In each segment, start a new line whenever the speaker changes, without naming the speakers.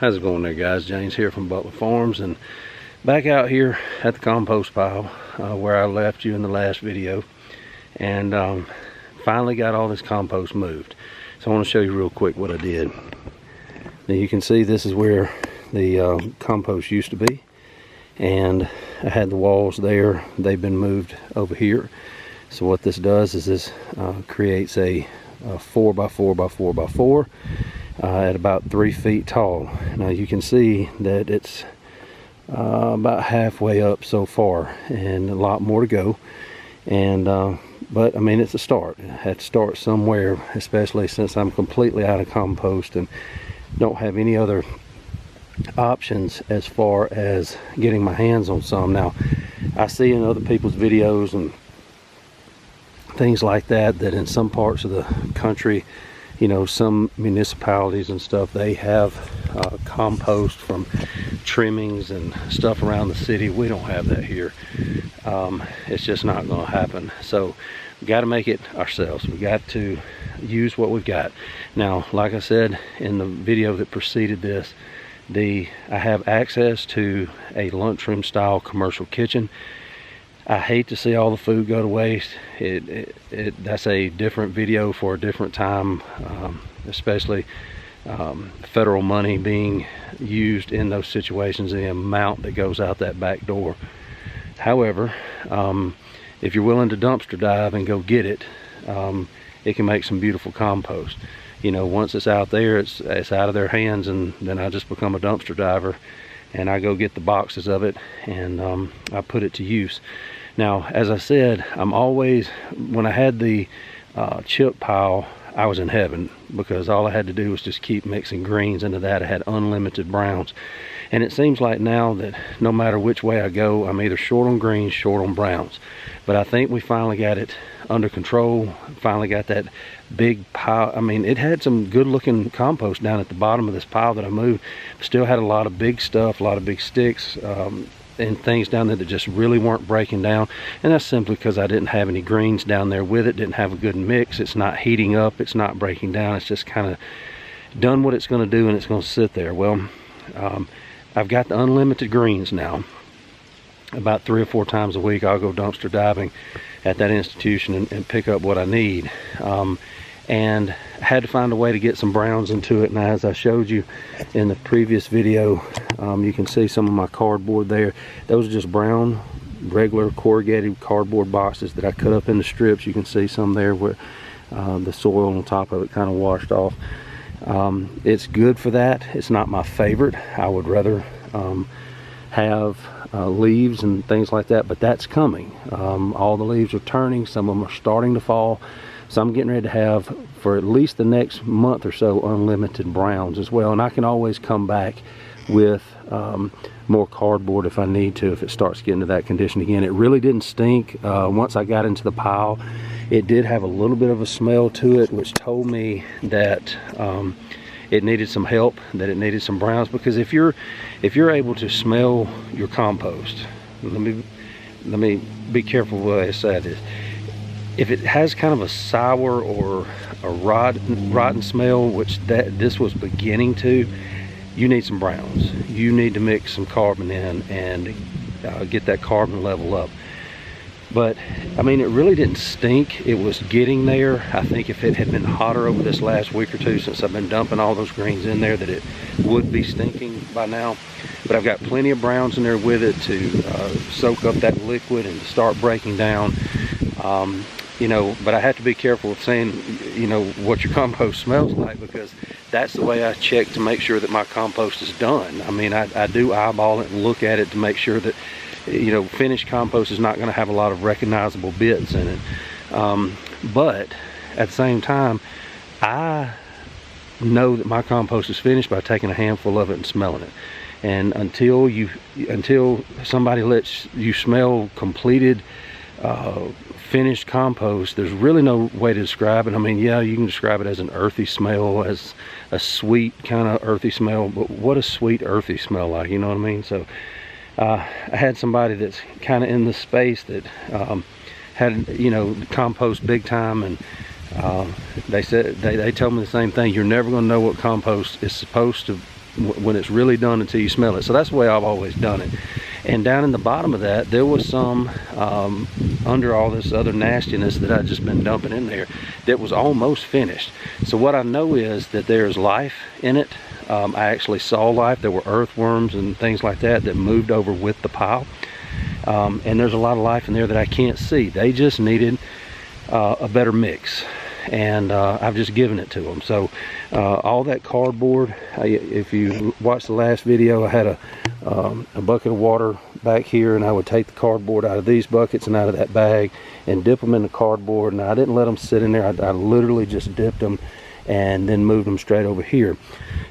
How's it going there, guys? James here from Butler Farms, and back out here at the compost pile where I left you in the last video, and finally got all this compost moved. So I want to show you real quick what I did. Now you can see this is where the compost used to be, and I had the walls there. They've been moved over here. So what this does is this creates a 4x4x4x4 at about 3 feet tall. Now you can see that it's about halfway up so far, and a lot more to go. And but I mean, it's a start. I had to start somewhere, especially since I'm completely out of compost and don't have any other options as far as getting my hands on some. Now I see in other people's videos and things like that in some parts of the country, you know, some municipalities and stuff, they have compost from trimmings and stuff around the city. We don't have that here. It's just not going to happen. So we got to make it ourselves. We got to use what we've got. Now, like I said in the video that preceded this, I have access to a lunchroom style commercial kitchen. I hate to see all the food go to waste. That's a different video for a different time, especially federal money being used in those situations, the amount that goes out that back door. However, if you're willing to dumpster dive and go get it, it can make some beautiful compost. You know, once it's out there, it's out of their hands, and then I just become a dumpster diver and I go get the boxes of it, and I put it to use. Now, as I said, I'm always, when I had the chip pile, I was in heaven, because all I had to do was just keep mixing greens into that. I had unlimited browns, and it seems like now that no matter which way I go, I'm either short on greens, short on browns. But I think we finally got it under control. Finally got that big pile. I mean, it had some good looking compost down at the bottom of this pile that I moved. Still had a lot of big stuff, a lot of big sticks and things down there that just really weren't breaking down. And that's simply because I didn't have any greens down there with it. Didn't have a good mix. It's not heating up, it's not breaking down. It's just kind of done what it's going to do, and it's going to sit there. Well, I've got the unlimited greens now. About 3 or 4 times a week I'll go dumpster diving at that institution and pick up what I need. And I had to find a way to get some browns into it. Now, as I showed you in the previous video, you can see some of my cardboard there. Those are just brown, regular corrugated cardboard boxes that I cut up into strips. You can see some there where the soil on top of it kind of washed off. It's good for that. It's not my favorite. I would rather have leaves and things like that, but that's coming. All the leaves are turning. Some of them are starting to fall. So I'm getting ready to have, for at least the next month or so, unlimited browns as well. And I can always come back with more cardboard if I need to, if it starts getting to that condition again. It really didn't stink. Once I got into the pile, it did have a little bit of a smell to it, which told me that it needed some help, that it needed some browns. Because if you're able to smell your compost, let me be careful what I said is, if it has kind of a sour or a rotten smell, which this was beginning to, you need some browns. You need to mix some carbon in and get that carbon level up. But I mean, it really didn't stink. It was getting there. I think if it had been hotter over this last week or two, since I've been dumping all those greens in there, that it would be stinking by now. But I've got plenty of browns in there with it to soak up that liquid and start breaking down. You know, but I have to be careful with saying, you know, what your compost smells like, because that's the way I check to make sure that my compost is done. I mean, I do eyeball it and look at it to make sure that, you know, finished compost is not going to have a lot of recognizable bits in it. But at the same time, I know that my compost is finished by taking a handful of it and smelling it. And until somebody lets you smell completed finished compost, there's really no way to describe it. I mean, yeah, you can describe it as an earthy smell, as a sweet kind of earthy smell, but what does sweet earthy smell like, you know what I mean? So I had somebody that's kind of in the space that had, you know, compost big time, and they said they told me the same thing. You're never going to know what compost is supposed to when it's really done until you smell it. So that's the way I've always done it. And down in the bottom of that, there was some under all this other nastiness that I'd just been dumping in there that was almost finished. So what I know is that there's life in it. I actually saw life. There were earthworms and things like that that moved over with the pile. And there's a lot of life in there that I can't see. They just needed a better mix. And I've just given it to them. So all that cardboard, if you watched the last video, I had a bucket of water back here, and I would take the cardboard out of these buckets and out of that bag and dip them in the cardboard. And I didn't let them sit in there. I literally just dipped them and then moved them straight over here.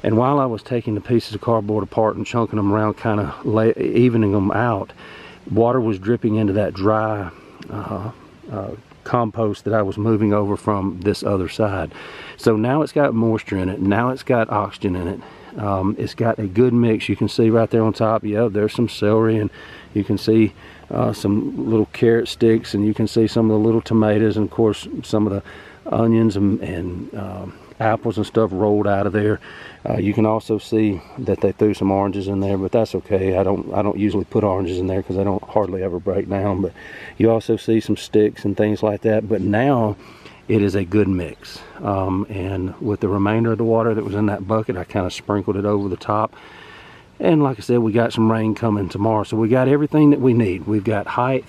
And while I was taking the pieces of cardboard apart and chunking them around, kind of evening them out, water was dripping into that dry compost that I was moving over from this other side. So now it's got moisture in it. Now it's got oxygen in it. It's got a good mix. You can see right there on top, yeah, there's some celery, and you can see some little carrot sticks, and you can see some of the little tomatoes, and of course some of the onions and apples and stuff rolled out of there. You can also see that they threw some oranges in there, but that's okay. I don't usually put oranges in there because I don't hardly ever break down. But you also see some sticks and things like that. But now it is a good mix. And with the remainder of the water that was in that bucket, I kind of sprinkled it over the top. And like I said, we got some rain coming tomorrow, so we got everything that we need. We've got height,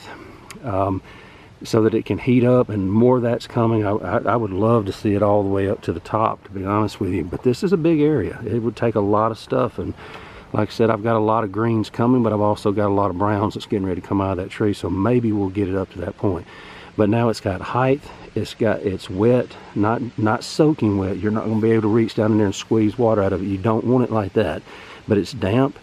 so that it can heat up, and more of that's coming. I would love to see it all the way up to the top, to be honest with you, but this is a big area. It would take a lot of stuff, and like I said, I've got a lot of greens coming, but I've also got a lot of browns that's getting ready to come out of that tree, so maybe we'll get it up to that point. But now it's got height, it's wet, not soaking wet. You're not going to be able to reach down in there and squeeze water out of it. You don't want it like that, but it's damp,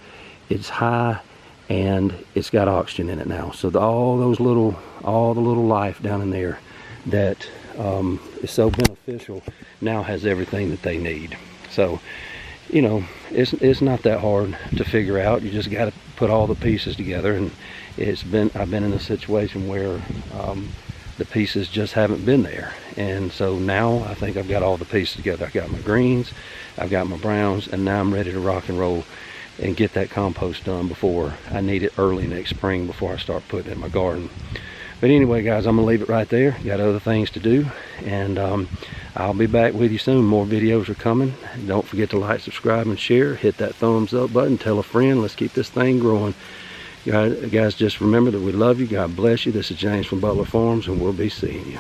it's high, and it's got oxygen in it now. So all the little life down in there that is so beneficial now has everything that they need. So, you know, it's not that hard to figure out. You just got to put all the pieces together, and I've been in a situation where the pieces just haven't been there, and so now I think I've got all the pieces together. I've got my greens, I've got my browns, and now I'm ready to rock and roll and get that compost done before I need it early next spring, before I start putting it in my garden. But anyway, guys, I'm gonna leave it right there. Got other things to do, and I'll be back with you soon. More videos are coming. Don't forget to like, subscribe, and share. Hit that thumbs up button. Tell a friend. Let's keep this thing growing. Guys, just remember that we love you. God bless you. This is James from Butler Farms, and we'll be seeing you.